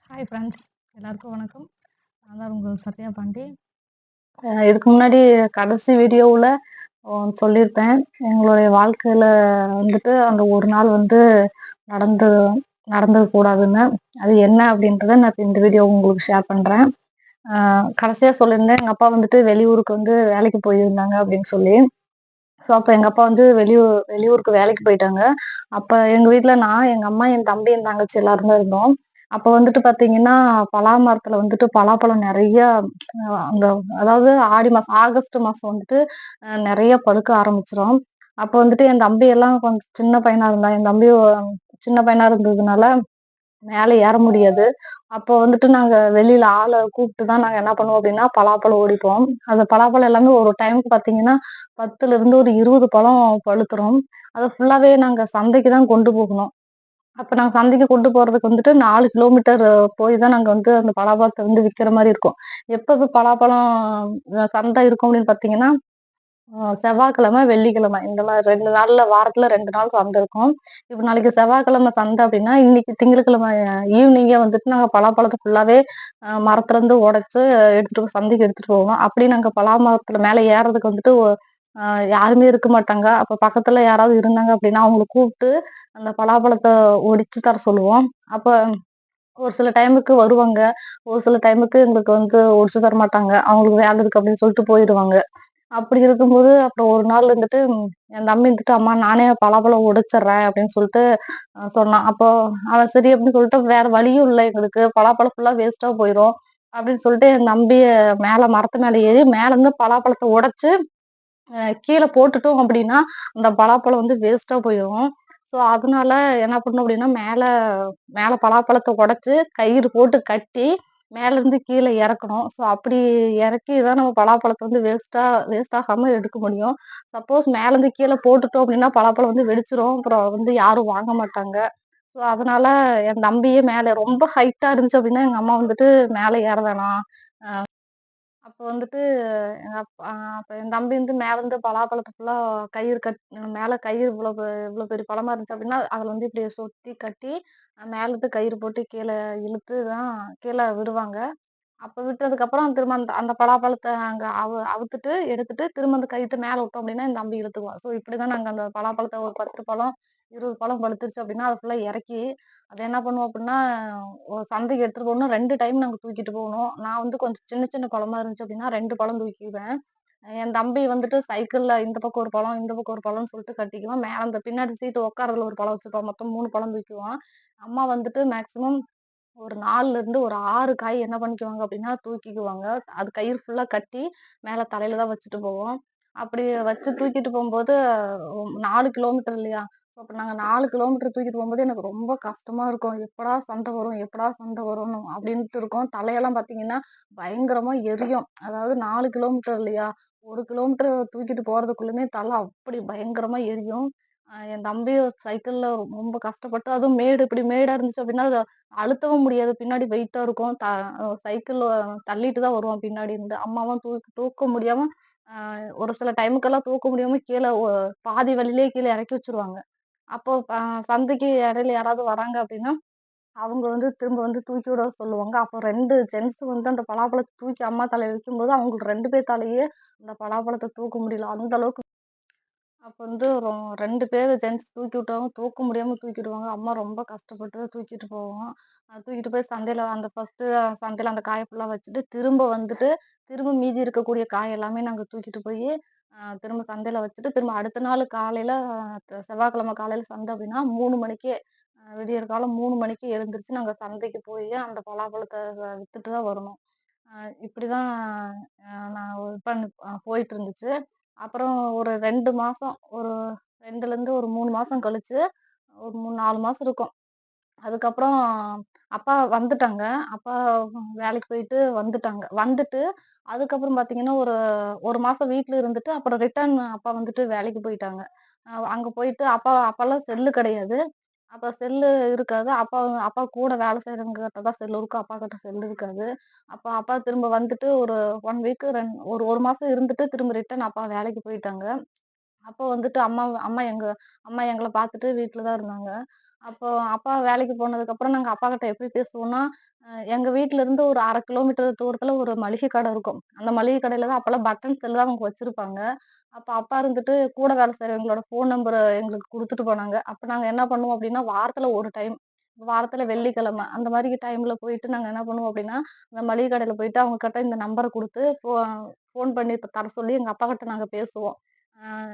Hi friends, எல்லாருக்கும் வணக்கம். நான் தான் உங்கள் சத்யா பாண்டி. இதுக்கு முன்னாடி கடைசி வீடியோவில் சொல்லியிருப்பேன். எங்களுடைய வாழ்க்கையில் அந்த ஒரு நாள் நடந்து நடந்தது கூடாதுன்னு. அது என்ன அப்படின்றத நான் இந்த வீடியோ உங்களுக்கு ஷேர் பண்ணுறேன். கடைசியாக சொல்லியிருந்தேன், எங்கள் அப்பா வெளியூருக்கு வேலைக்கு போயிருந்தாங்க அப்படின்னு சொல்லி. ஸோ அப்போ எங்கள் அப்பா வெளியூருக்கு வேலைக்கு போயிட்டாங்க. அப்போ எங்கள் வீட்டில் நான், எங்கள் அம்மா, என் தம்பி, என் தங்கச்சி எல்லாரும் தான் இருந்தோம். அப்போ பார்த்தீங்கன்னா, பலா மரத்தில் பலாப்பழம் நிறைய அந்த அதாவது ஆடி மாசம், ஆகஸ்ட் மாசம் நெறைய பழுக்க ஆரம்பிச்சுரும். அப்போ என் தம்பி எல்லாம் கொஞ்சம் சின்ன பையனா இருந்தான். என் தம்பி சின்ன பையனா இருந்ததுனால மேல ஏற முடியாது. அப்போ நாங்க வெளியில ஆள கூப்பிட்டு தான் நாங்க என்ன பண்ணுவோம் அப்படின்னா, பலாப்பழம் ஒடிப்போம். அந்த பலாப்பழம் எல்லாமே ஒரு டைமுக்கு பார்த்தீங்கன்னா, 10லிருந்து ஒரு 20 பழம் பழுத்துரும். அத ஃபுல்லாவே நாங்க சந்தைக்கு தான் கொண்டு போகணும். அப்ப நாங்க சந்தைக்கு கொண்டு போறதுக்கு 4 கிலோமீட்டர் போய் தான் நாங்க அந்த பலாப்பழத்த விக்கிற மாரி இருக்கும். எப்ப பலாப்பழம் சந்தை இருக்கும் அப்படின்னு பார்த்தீங்கன்னா, செவ்வாய்க்கிழமை, வெள்ளிக்கிழமை இந்த மாரி 2 நாள்ல வாரத்துல 2 நாள் சந்தை இருக்கும். இப்ப நாளைக்கு செவ்வாய்க்கிழமை சந்தை அப்படின்னா, இன்னைக்கு திங்கட்கிழமை ஈவினிங்கே நாங்க பலாப்பழத்த ஃபுல்லாவே மரத்துலருந்து உடைச்சு சந்தைக்கு எடுத்துட்டு போவோம். அப்படி நாங்க பலா மரத்துல மேல ஏறுறதுக்கு அ யாருமே இருக்க மாட்டாங்க. அப்ப பக்கத்துல யாராவது இருந்தாங்க அப்படின்னா, அவங்கள கூப்ட்டு அந்த பலாப்பழத்த ஒடிச்சு தர சொல்லுவோம். அப்ப ஒரு சில டைமுக்கு வருவாங்க. ஒரு சில டைமுக்கு எங்களுக்கு ஒடிச்சு தரமாட்டாங்க. அவங்களுக்கு வேலை இருக்கு அப்படின்னு சொல்லிட்டு போயிருவாங்க. அப்படி இருக்கும்போது அப்புறம் ஒரு நாள் என் தம்பி "அம்மா நானே பலாப்பழம் உடைச்சிடுறேன்" அப்படின்னு சொல்லிட்டு சொன்னான். அப்போ அவன் சரி அப்படின்னு சொல்லிட்டு வேற வழியும் இல்ல எங்களுக்கு. பலாப்பழம் ஃபுல்லா வேஸ்ட்டா போயிரும். அப்படின்னு சொல்லிட்டு என் தம்பிய மேல மரத்து மேல ஏறி மேல இருந்து பலாப்பழத்த உடைச்சு கீழ போட்டுட்டோம் அப்படின்னா, அந்த பலாப்பழம் வேஸ்ட்டா போயிரும். ஸோ அதனால என்ன பண்ணோம் அப்படின்னா, மேல மேல பலாப்பழத்த உடைச்சு கயிறு போட்டு கட்டி மேலருந்து கீழ இறக்கணும். ஸோ அப்படி இறக்கி தான் நம்ம பலாப்பழத்த வேஸ்ட் ஆகாம எடுக்க முடியும். சப்போஸ் மேலருந்து கீழ போட்டுட்டோம் அப்படின்னா, பலாப்பழம் வெடிச்சிரும். அப்புறம் யாரும் வாங்க மாட்டாங்க. ஸோ அதனால என் தம்பியே மேல ரொம்ப ஹைட்டா இருந்துச்சு அப்படின்னா, எங்க அம்மா மேல ஏற வேணாம். அப்போ எங்க அப்ப என் தம்பி மேல இருந்து பலாப்பழத்த ஃபுல்லா கயிறு மேல கயிறு இவ்வளோ பெரிய பழமா இருந்துச்சு அப்படின்னா, அதுல இப்படி சுத்தி கட்டி மேல இருந்து கயிறு போட்டு கீழ இழுத்து தான் கீழ விடுவாங்க. அப்ப விட்டதுக்கப்புறம் திரும்ப அந்த அந்த பலாப்பழத்த அங்க அவுத்துட்டு, எடுத்துட்டு திரும்ப அந்த கயித்த மேல விட்டோம் அப்படின்னா, என் தம்பி இழுத்துக்குவான். ஸோ இப்படிதான் நாங்க அந்த பலாப்பழத்த ஒரு 10 பழம், 20 பழம் பழுத்துருச்சு அப்படின்னா, அத ஃபுல்லா இறக்கி, அத என்ன பண்ணுவோம் அப்படின்னா, ஒரு சந்தைக்கு எடுத்துட்டு போகணும். 2 டைம் நாங்க தூக்கிட்டு போகணும். நான் கொஞ்சம் சின்ன சின்ன பழமா இருந்துச்சு அப்படின்னா, 2 பழம் தூக்கிக்குவேன். என் தம்பி சைக்கிள்ல இந்த பக்கம் ஒரு பழம், இந்த பக்கம் ஒரு பழம்னு சொல்லிட்டு கட்டிக்குவான். மேல அந்த பின்னாடி சீட்டு உட்கார்றதுல ஒரு பழம் வச்சுப்பான். மொத்தம் 3 பழம் தூக்கிக்குவான். அம்மா மேக்ஸிமம் ஒரு 4லிருந்து ஒரு 6 காய் என்ன பண்ணிக்குவாங்க அப்படின்னா, தூக்கிக்குவாங்க. அது கயிறு ஃபுல்லா கட்டி, மேல தலையில தான் வச்சுட்டு போவோம். அப்படி வச்சு தூக்கிட்டு போம்போது 4 கிலோமீட்டர் இல்லையா? அப்ப நாங்க 4 கிலோமீட்டர் தூக்கிட்டு போம்போது எனக்கு ரொம்ப கஷ்டமா இருக்கும். எப்படா சண்டை வரும்? எப்படா சண்டை வரும்னு அப்படின்ட்டு இருக்கும். தலையெல்லாம் பார்த்தீங்கன்னா, பயங்கரமா எரியும். அதாவது 4 கிலோமீட்டர் இல்லையா? 1 கிலோமீட்டர் தூக்கிட்டு போறதுக்குள்ளயுமே தலை அப்படி பயங்கரமா எரியும். என் தம்பி சைக்கிள்ல ரொம்ப கஷ்டப்பட்டு அதுவும் இப்படி மேடா இருந்துச்சு அப்படின்னா, அழுத்தவும் முடியாது. பின்னாடி வெயிட்டா இருக்கும். சைக்கிள் தள்ளிட்டு தான் வருவான் பின்னாடி இருந்து. அம்மாவும் தூக்க முடியாம ஒரு சில டைமுக்கெல்லாம் தூக்க முடியாம கீழ பாதி வழியிலேயே கீழ இறக்கி வச்சுருவாங்க. அப்போ சந்தைக்கு இடையில யாராவது வராங்க அப்படின்னா, அவங்க திரும்ப தூக்கி விட சொல்லுவாங்க. அப்போ 2 ஜென்ட்ஸ் அந்த பலாப்பழத்த தூக்கி அம்மா தலையில வைக்கும்போது, அவங்களுக்கு 2 பேத்தாலேயே அந்த பலாப்பழத்த தூக்க முடியல. அந்த அளவுக்கு அப்ப 2 பேரு ஜென்ட்ஸ் தூக்கி விட்டவங்க தூக்க முடியாம தூக்கிடுவாங்க. அம்மா ரொம்ப கஷ்டப்பட்டு தூக்கிட்டு போவோம். தூக்கிட்டு போய் சந்தையில அந்த ஃபர்ஸ்ட்டு சந்தையில அந்த காய ஃபுல்லா வச்சுட்டு, திரும்ப திரும்ப மீதி இருக்கக்கூடிய காய் எல்லாமே நாங்க தூக்கிட்டு போயி, திரும்ப சந்தையில வச்சுட்டு, திரும்ப அடுத்த நாள் காலையில செவ்வாய்க்கிழமை காலையில சந்தை அப்படின்னா 3 மணிக்கே விடியற் காலம் 3 மணிக்கு எழுந்திரிச்சு நாங்க சந்தைக்கு போயி, அந்த பலாப்பழத்த வித்துட்டு தான் வரணும். அ இப்படிதான் நான் இது போயிட்டு இருந்துச்சு. அப்புறம் ஒரு 2 மாசம், ஒரு 2லேருந்து ஒரு 3 மாசம் கழிச்சு, ஒரு 4 மாசம் இருக்கும். அதுக்கப்புறம் அப்பா வந்துட்டாங்க. அப்பா வேலைக்கு போயிட்டு வந்துட்டாங்க. வந்துட்டு அதுக்கப்புறம் பார்த்தீங்கன்னா, ஒரு 1 மாசம் வீட்ல இருந்துட்டு, அப்புறம் ரிட்டர்ன் அப்பா வேலைக்கு போயிட்டாங்க. அங்க போயிட்டு அப்பலாம் செல்லு கிடையாது. அப்ப செல்லு இருக்காது. அப்பா கூட வேலை செய்றவங்க கிட்ட தான் செல்லு இருக்கும். அப்பா கிட்ட செல்லு இருக்காது. அப்ப அப்பா திரும்ப ஒரு 1 வீக் ஒரு 1 மாசம் இருந்துட்டு திரும்ப ரிட்டர்ன் அப்பா வேலைக்கு போயிட்டாங்க. அப்போ அம்மா அம்மா எங்கள பார்த்துட்டு வீட்ல தான் இருந்தாங்க. அப்போ அப்பா வேலைக்கு போனதுக்கப்புறம் நாங்க அப்பாகிட்ட எப்படி பேசுவோம்னா, எங்க வீட்ல இருந்து ஒரு 1/2 கிலோமீட்டர் தூரத்துல ஒரு மளிகை கடை இருக்கும். அந்த மளிகை கடையில தான் அப்பலாம் பட்டன் செல் தான் அவங்க வச்சிருப்பாங்க. அப்ப அப்பா இருந்துட்டு கூட வேலை செய்றவங்களோட ஃபோன் நம்பர எங்களுக்கு குடுத்துட்டு போனாங்க. அப்ப நாங்க என்ன பண்ணுவோம் அப்டின்னா, வாரத்துல 1 டைம், வாரத்துல வெள்ளிக்கிழமை அந்த மாரி டைம்ல போயிட்டு நாங்க என்ன பண்ணுவோம் அப்டின்னா, அந்த மளிகை கடையில போயிட்டு அவங்க கிட்ட இந்த நம்பர குடுத்து ஃபோன் பண்ணி தர சொல்லி எங்க அப்பாகிட்ட நாங்க பேசுவோம்.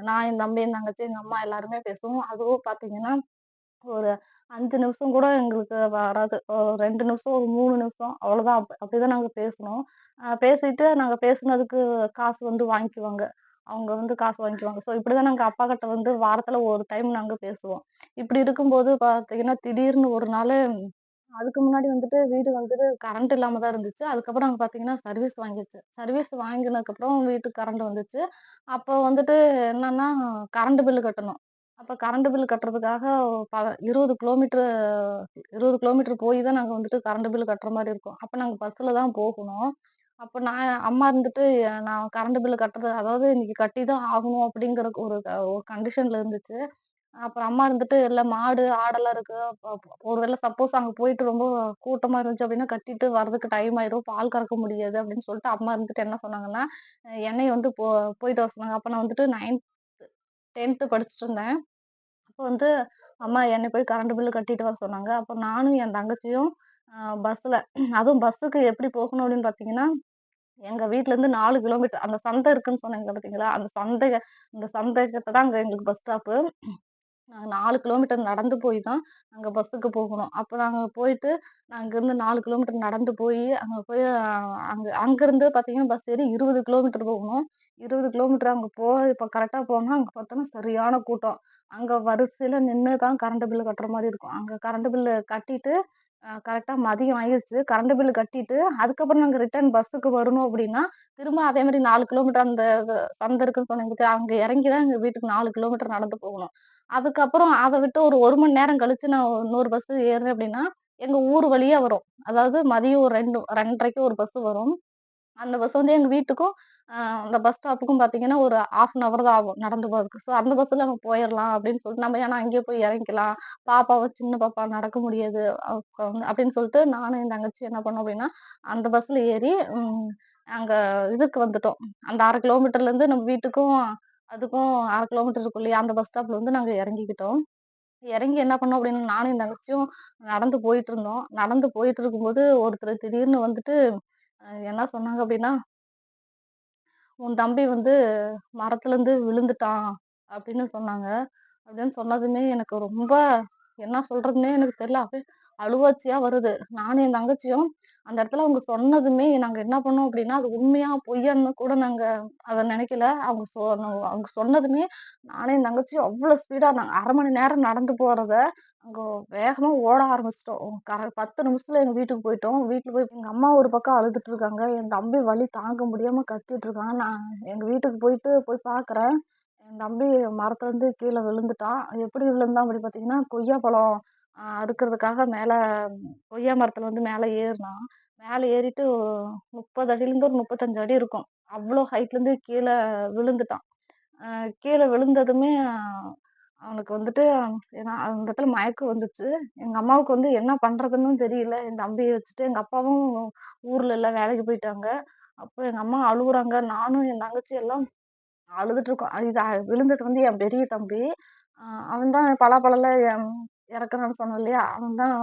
நான், என் தம்பி, என் தங்கச்சி, எங்க அம்மா எல்லாருமே பேசுவோம். அதுவும் பாத்தீங்கன்னா ஒரு 5 நிமிஷம் கூட எங்களுக்கு வராது. 2 நிமிஷம், ஒரு 3 நிமிஷம் அவ்வளோதான். அப்படிதான் நாங்க பேசுனோம். பேசிட்டு நாங்க பேசுனதுக்கு காசு வந்து வாங்கிக்குவாங்க. அவங்க வந்து காசு வாங்கிக்குவாங்க. ஸோ இப்படிதான் நாங்க அப்பாகிட்ட வந்து வாரத்துல ஒரு டைம் நாங்க பேசுவோம். இப்படி இருக்கும்போது பார்த்தீங்கன்னா, திடீர்னு ஒரு நாளு அதுக்கு முன்னாடி வந்துட்டு வீடு வந்துட்டு கரண்ட் இல்லாம தான் இருந்துச்சு. அதுக்கப்புறம் நாங்க பார்த்தீங்கன்னா, சர்வீஸ் வாங்கியாச்சு. சர்வீஸ் வாங்கினதுக்கப்புறம் வீட்டுக்கு கரண்ட் வந்துச்சு. அப்போ வந்துட்டு என்னன்னா, கரண்ட் பில் கட்டணும். அப்ப கரண்ட் பில் கட்டுறதுக்காக ப 20 கிலோமீட்டர் 20 கிலோமீட்டர் போய் தான் நாங்க வந்துட்டு கரண்ட் பில் கட்டுற மாரி இருக்கும். அப்ப நாங்க பஸ்ல தான் போகணும். அப்ப அம்மா இருந்துட்டு நான் கரண்ட் பில் கட்டுறது அதாவது இன்னைக்கு கட்டி தான் ஆகணும் அப்படிங்கிற ஒரு கண்டிஷன்ல இருந்துச்சு. அப்புறம் அம்மா இருந்துட்டு இல்ல மாடு, ஆடெல்லாம் இருக்கு. ஒருவேள சப்போஸ் அங்க போயிட்டு ரொம்ப கூட்டமா இருந்துச்சு அப்படின்னா, கட்டிட்டு வரதுக்கு டைம் ஆயிரும். பால் கறக்க முடியாது அப்படின்னு சொல்லிட்டு அம்மா இருந்துட்டு என்ன சொன்னாங்கன்னா, என்னைய வந்து போயிட்டு வர சொன்னாங்க. அப்ப நான் வந்துட்டு 10த் படிச்சுட்டு இருந்தேன். அப்ப வந்து அம்மா என்னை போய் கரண்ட் பில் கட்டிட்டு வர சொன்னாங்க. அப்ப நானும் என் தங்கச்சியும் பஸ்ல அதுவும் பஸ்ஸுக்கு எப்படி போகணும் அப்படின்னு பார்த்தீங்கன்னா, எங்க வீட்லருந்து 4 கிலோமீட்டர் அந்த சந்தை இருக்குன்னு சொன்னேன்ல பார்த்தீங்களா? அந்த சந்தை கிட்ட தான் அங்க எங்களுக்கு பஸ் ஸ்டாப்பு. நாங்க 4 கிலோமீட்டர் நடந்து போய் தான் அங்க பஸ்ஸுக்கு போகணும். அப்ப நாங்க போயிட்டு, நான் இங்கருந்து 4 கிலோமீட்டர் நடந்து போயி, அங்க போய் அங்கருந்து பார்த்தீங்கன்னா, பஸ் ஏறி 20 கிலோமீட்டர் போகணும். 20 கிலோமீட்டர் அங்க இப்ப கரெக்ட்டா போனா, அங்க பார்த்தோன்னா சரியான கூட்டம். அங்க வரிசையில நின்னு தான் கரண்ட் பில் கட்டுற மாரி இருக்கும். அங்க கரண்ட் பில்லு கட்டிட்டு, கரெக்ட்டா மதியம் ஆயிருச்சு. கரண்ட் பில் கட்டிட்டு, அதுக்கப்புறம் நாங்க ரிட்டர்ன் பஸ்ஸுக்கு வரணும் அப்படின்னா, திரும்ப அதே மாரி 4 கிலோமீட்டர் அந்த சந்து இருக்குன்னு சொன்னேன் பாத்தியா, அங்க இறங்கி தான் எங்க வீட்டுக்கு 4 கிலோமீட்டர் நடந்து போகணும். அதுக்கப்புறம் அத விட்டு ஒரு 1 மணி நேரம் கழிச்சு நான் இன்னொரு பஸ் ஏறுறேன் அப்படின்னா, எங்க ஊர் வழியா வரும். அதாவது மதியம் ஒரு 2:30க்கு ஒரு பஸ் வரும். அந்த பஸ் வந்து எங்க வீட்டுக்கும், அ அந்த பஸ் ஸ்டாப்புக்கும் பார்த்தீங்கன்னா, ஒரு 1/2 அன் ஹவர் தான் ஆகும் நடந்து போறதுக்கு. ஸோ அந்த பஸ்ல நம்ம போயிரலாம் அப்படின்னு சொல்லிட்டு, நம்ம ஏன்னா அங்கேயே போய் இறங்கிக்கலாம். பாப்பாவும் சின்ன பாப்பா நடக்க முடியாது. அப்படின்னு சொல்லிட்டு நானும் என் தங்கச்சியும் என்ன பண்ணோம் அப்படின்னா, அந்த பஸ்ல ஏறி அங்க இதுக்கு வந்துட்டோம். அந்த 1/2 கிலோமீட்டர்லேருந்து நம்ம வீட்டுக்கும், அதுக்கும் 1/2 கிலோமீட்டர் இருக்கும் இல்லையா? அந்த பஸ் ஸ்டாப்ல வந்து நாங்க இறங்கிக்கிட்டோம். இறங்கி என்ன பண்ணோம் அப்படின்னா, நானும் என் தங்கச்சியும் நடந்து போயிட்டுருந்தோம். நடந்து போயிட்டு இருக்கும்போது, ஒருத்தர் திடீர்னு வந்துட்டு என்ன சொன்னாங்க அப்படின்னா, "உன் தம்பி வந்து மரத்துலருந்து விழுந்துட்டான்" அப்படின்னு சொன்னாங்க. அப்படின்னு சொன்னதுமே எனக்கு ரொம்ப என்ன சொல்றதுன்னே எனக்கு தெரியல. அப்படியே அழுவாச்சியா வருது. நானும் என் தங்கச்சியும் அந்த இடத்துல அவங்க சொன்னதுமே நாங்க என்ன பண்ணோம் அப்படின்னா, அது உண்மையா பொய்யான்னு கூட நாங்க அத நினைக்கல. அவங்க சொன்னதுமே நானும் என் தங்கச்சியும் அவ்ளோ ஸ்பீடா நாங்க 1/2 மணி நேரம் நடந்து போறத, அங்க வேகமா ஓட ஆரம்பிச்சுட்டோம். 10 நிமிஷத்துல எங்க வீட்டுக்கு போயிட்டோம். வீட்டுக்கு போய் எங்க அம்மா ஒரு பக்கம் அழுதுட்டு இருக்காங்க. என் தம்பி வலி தாங்க முடியாம கத்திட்டு இருக்கான். நான் எங்க வீட்டுக்கு போய் பார்க்குறேன். என் தம்பி மரத்துலருந்து கீழ விழுந்துட்டான். எப்படி விழுந்தான் அப்படி பார்த்தீங்கன்னா, கொய்யாப்பழம் அறுக்கிறதுக்காக கொய்யா மரத்துல வந்து மேல ஏறுனான். மேல ஏறிட்டு 30 அடியிலேருந்து ஒரு 35 அடி இருக்கும். அவ்ளோ ஹைட்லேருந்து கீழ விழுந்துட்டான். அ கீழ விழுந்ததுமே அவனுக்கு வந்துட்டு ஏன்னா அந்த இடத்துல மயக்கம் வந்துச்சு. எங்க அம்மாவுக்கு வந்து என்ன பண்றதுன்னும் தெரியல. என் தம்பிய வச்சுட்டு எங்க அப்பாவும் ஊர்ல இல்ல வேலைக்கு போயிட்டாங்க. அப்போ எங்க அம்மா அழுவுறாங்க. நானும் என் தங்கச்சி எல்லாம் அழுதுட்டு இருக்கோம். விழுந்தது வந்து என் பெரிய தம்பி. அ அவன் தான் பலாப்பழம்லாம் இறக்குறான்னு சொன்னேன் இல்லையா? அவன் தான்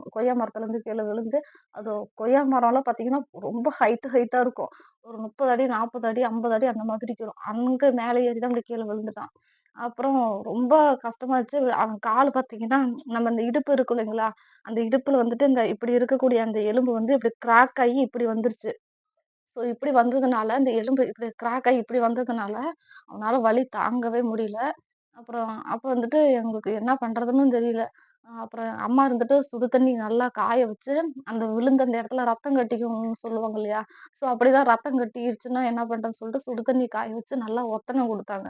கொய்யா மரத்துலருந்து கீழ விழுந்து, அது கொய்யா மரம்லாம் பார்த்தீங்கன்னா, ரொம்ப ஹைட்டா இருக்கும். ஒரு 30 அடி, 40 அடி, 50 அடி அந்த மாதிரி இருக்கும். அங்க மேல ஏறி தான் அப்படி கீழ விழுந்துட்டான். அப்புறம் ரொம்ப கஷ்டமாச்சு. அவன் கால் பார்த்தீங்கன்னா, நம்ம இந்த இடுப்பு இருக்கு இல்லைங்களா? அந்த இடுப்புல வந்துட்டு இந்த இப்படி இருக்கக்கூடிய அந்த எலும்பு வந்து இப்படி கிராக் ஆகி இப்படி வந்துருச்சு. ஸோ இப்படி வந்ததுனால, இந்த எலும்பு இப்படி கிராக் ஆகி இப்படி வந்ததுனால, அவனால வலி தாங்கவே முடியல. அப்புறம் அப்ப வந்துட்டு எங்களுக்கு என்ன பண்றதுன்னு தெரியல. அப்புறம் அம்மா இருந்துட்டு சுடு தண்ணி நல்லா காய வச்சு, அந்த விழுந்த அந்த இடத்துல ரத்தம் கட்டிக்கும்னு சொல்லுவாங்க இல்லையா? ஸோ அப்படிதான் ரத்தம் கட்டிருச்சுன்னா என்ன பண்றதுன்னு சொல்லிட்டு சுடு தண்ணி காய வச்சு நல்லா ஒத்தடம் குடுத்தாங்க.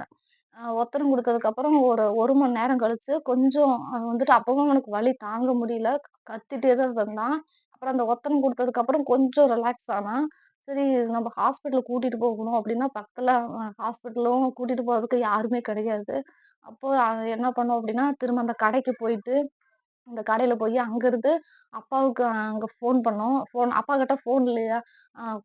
ஒத்தடம் குடுத்ததுக்கப்புறம் ஒரு 1 மணி நேரம் கழிச்சு கொஞ்சம் அவன் வந்துட்டு அப்பவும் அவனுக்கு வலி தாங்க முடியல. கத்திட்டே தான் இருந்தான். அப்புறம் அந்த ஒத்தடம் குடுத்ததுக்கப்புறம் கொஞ்சம் ரிலாக்ஸ் ஆனான். சரி நம்ம ஹாஸ்பிட்டல் கூட்டிட்டு போகணும் அப்படின்னா, பக்கத்துல ஹாஸ்பிட்டலும் கூட்டிட்டு போறதுக்கு யாருமே கிடையாது. அப்போ என்ன பண்ணோம் அப்படின்னா, திரும்ப அந்த கடைக்கு போயிட்டு அந்த கடையில போயி அங்கருந்து அப்பாவுக்கு அங்க ஃபோன் பண்ணோம். அப்பா கிட்ட ஃபோன் இல்லையா?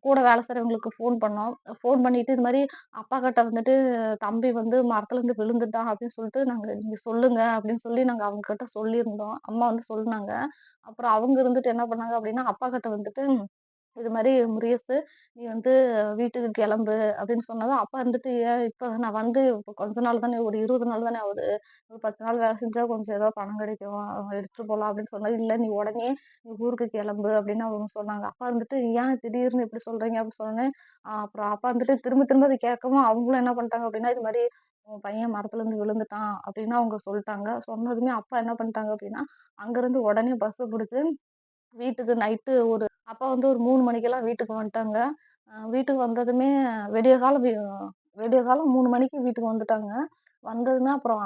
கூட வேலை செய்றவங்களுக்கு ஃபோன் பண்ணோம். ஃபோன் பண்ணிட்டு இது மாரி அப்பா கிட்ட வந்துட்டு தம்பி வந்து மரத்துலருந்து விழுந்துட்டான் அப்படின்னு சொல்லிட்டு நீங்க சொல்லுங்க அப்படின்னு சொல்லி நாங்க அவங்க கிட்ட சொல்லியிருந்தோம். அம்மா வந்து சொன்னாங்க. அப்புறம் அவங்க இருந்துட்டு என்ன பண்ணாங்க அப்படின்னா, அப்பா கிட்ட வந்துட்டு இது மாரி முருகேசு நீ வந்து வீட்டுக்கு கிளம்பு அப்படின்னு சொன்னதும், அப்பா இருந்துட்டு ஏன் இப்ப நான் வந்து இப்ப கொஞ்ச நாள் தானே ஒரு 20 நாள் தானே ஆகுது. ஒரு 10 நாள் வேலை செஞ்சா கொஞ்சம் ஏதோ பணம் கிடைக்கும். எடுத்துட்டு போலாம் அப்படின்னு சொன்னது. இல்ல நீ உடனே நீ ஊருக்கு கிளம்பு அப்படின்னு அவங்க சொன்னாங்க. அப்பா இருந்துட்டு ஏன் திடீர்னு இப்படி சொல்றீங்க அப்படின்னு சொன்னோனே, அப்புறம் அப்பா வந்துட்டு திரும்ப திரும்ப அத கேட்கவும் அவங்களும் என்ன பண்ணிட்டாங்க அப்படின்னா, இது மாரி உன் பையன் மரத்துல இருந்து விழுந்துட்டான் அப்படின்னு அவங்க சொல்லிட்டாங்க. சொன்னதுமே அப்பா என்ன பண்ணிட்டாங்க அப்படின்னா, அங்கிருந்து உடனே பஸ் புடிச்சு வீட்டுக்கு நைட்டு அப்பா வந்து ஒரு 3 மணிக்கெல்லாம் வீட்டுக்கு வந்துட்டாங்க. வீட்டுக்கு வந்ததுமே விடியகாலை விடியகாலம் 3 மணிக்கு வீட்டுக்கு வந்துட்டாங்க. வந்ததுமே அப்புறம்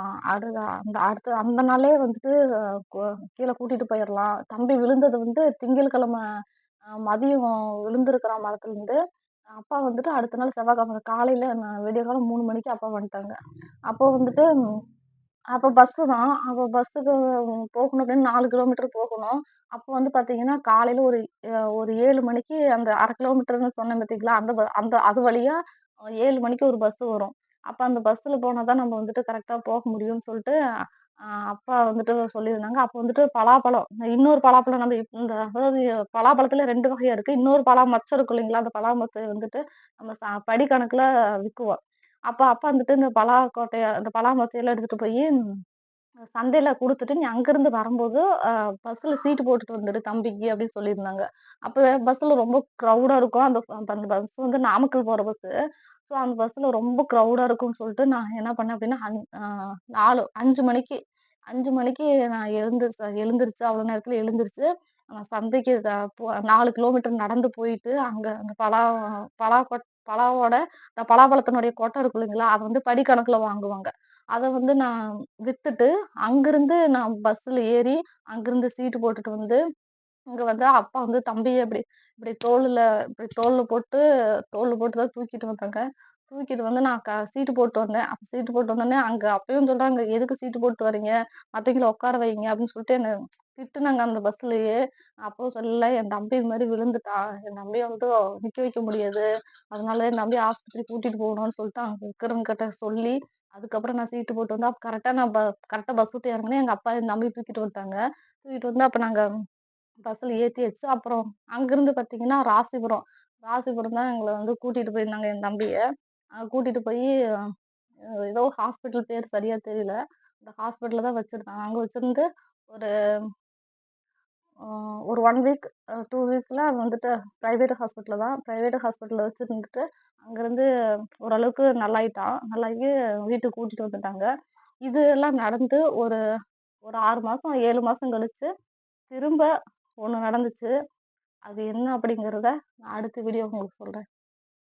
அடுத்த அந்த நாளே வந்துட்டு அ கொ கீழ கூட்டிட்டு போயிரலாம். தம்பி விழுந்தது வந்து திங்கட்கிழமை மதியம் விழுந்திருக்கிறான் மரத்துலருந்து. அப்பா வந்துட்டு அடுத்த நாள் செவ்வாய்க்கிழமை காலையில விடியகாலம் 3 மணிக்கு அப்பா வந்துட்டாங்க. அப்போ வந்துட்டு அப்ப பஸ்ஸு தான். அப்ப பஸ்ஸுக்கு போகணும் அப்படின்னு 4 கிலோமீட்டர் போகணும். அப்போ வந்து பார்த்தீங்கன்னா, காலையில ஒரு 7 மணிக்கு அந்த 1/2 கிலோமீட்டர்ன்னு சொன்னேன் பார்த்தீங்களா? அந்த அது வழியா 7 மணிக்கு ஒரு பஸ் வரும். அப்ப அந்த பஸ்ஸுல போனா தான் நம்ம வந்துட்டு கரெக்ட்டா போக முடியும்னு சொல்ட்டு, அப்பா வந்துட்டு சொல்லியிருந்தாங்க. அப்போ வந்துட்டு பலாப்பழம் இன்னொரு பலாப்பழம் நம்ம அதாவது பலாப்பழத்துல 2 வகையா இருக்கு. இன்னொரு பலா மொச்ச இருக்கும் இல்லைங்களா? அந்த பலா மொச்சைய வந்துட்டு நம்ம படி கணக்குல விக்குவோம். அப்ப அப்பா வந்துட்டு இந்த பலா மொச்சையெல்லாம் எடுத்துட்டு போயி சந்தையில குடுத்துட்டு, "நீ அங்கருந்து வரும்போது பஸ்ல சீட்டு போட்டுட்டு வந்துரு தம்பிக்கு" அப்படின்னு சொல்லியிருந்தாங்க. அப்ப பஸ்ல ரொம்ப கிரவுடா இருக்கும். அந்த பஸ் வந்து நாமக்கல் போற பஸ்ஸு. ஸோ அந்த பஸ்ல ரொம்ப கிரவுடா இருக்கும்னு சொல்லிட்டு, நான் என்ன பண்ணேன் அப்படின்னா, 5 மணிக்கு 5 மணிக்கு நான் எழுந்திருச்சு அவ்வளோ நேரத்துல எழுந்திருச்சு, சந்தைக்கு 4 கிலோமீட்டர் நடந்து போயிட்டு, அங்க அந்த பலா பலாவோட இந்த பலாப்பழத்தினுடைய கொட்டை இருக்கும் இல்லைங்களா? அத வந்து படி கணக்குல வாங்குவாங்க. அத வந்து நான் வித்துட்டு, அங்கிருந்து நான் பஸ்ல ஏறி, அங்கிருந்து சீட்டு போட்டுட்டு வந்து, இங்க வந்து அப்பா வந்து தம்பிய இப்டி இப்டி தோள்ல போட்டு தான் தூக்கிட்டு வந்தாங்க. தூக்கிட்டு வந்து நான் சீட்டு போட்டு வந்தேன். அப்ப சீட்டு போட்டு வந்தோனே, அப்பயும் சொல்றாங்க, "எதுக்கு சீட்டு போட்டு வரீங்க? மத்தவங்கள உட்கார வைங்க" அப்டின்னு சொல்லிட்டு என்ன திட்டுனாங்க அந்த பஸ்லயே. அப்பவும் சொல்லல, "என் தம்பி இது மாரி விழுந்துட்டான். என் தம்பிய வந்து நிக்க வைக்க முடியாது. அதனால என் தம்பிய ஆஸ்பத்திரிக்கு கூட்டிட்டு போகணும்னு" சொல்லிட்டு அங்க இருக்கிறவங்க கிட்ட சொல்லி, அதுக்கப்புறம் நான் சீட்டு போட்டு வந்து, அப்ப கரெக்ட்டா பஸ் விட்டு இறங்குனேன். எங்க அப்பா என் தம்பிய தூக்கிட்டு வந்துட்டாங்க. தூக்கிட்டு வந்து அப்ப நாங்க பஸ்ல ஏத்தியாச்சு. அப்புறம் அங்கிருந்து பார்த்தீங்கன்னா ராசிபுரம். ராசிபுரம் தான் எங்கள வந்து கூட்டிட்டு போயிருந்தாங்க என் தம்பிய. கூட்டிட்டு போயி ஏதோ ஹாஸ்பிட்டல் பேர் சரியா தெரியல. அந்த ஹாஸ்பிட்டல்ல தான் வச்சிருந்தாங்க. அங்க வச்சிருந்து ஒரு அ ஒரு 1 வீக் 2 வீக்ல வந்துட்டு பிரைவேட் ஹாஸ்பிட்டல்ல தான். பிரைவேட் ஹாஸ்பிட்டல்ல வச்சிருந்துட்டு, அங்கருந்து ஓரளவுக்கு நல்லாயிட்டான். நல்லாகி வீட்டுக்கு கூட்டிட்டு வந்துட்டாங்க. இது எல்லாம் நடந்து ஒரு ஒரு 6 மாசம், 7 மாசம் கழிச்சு, திரும்ப ஒண்ணு நடந்துச்சு. அது என்ன அப்படிங்கிறத நான் அடுத்த வீடியோ உங்களுக்கு சொல்றேன்.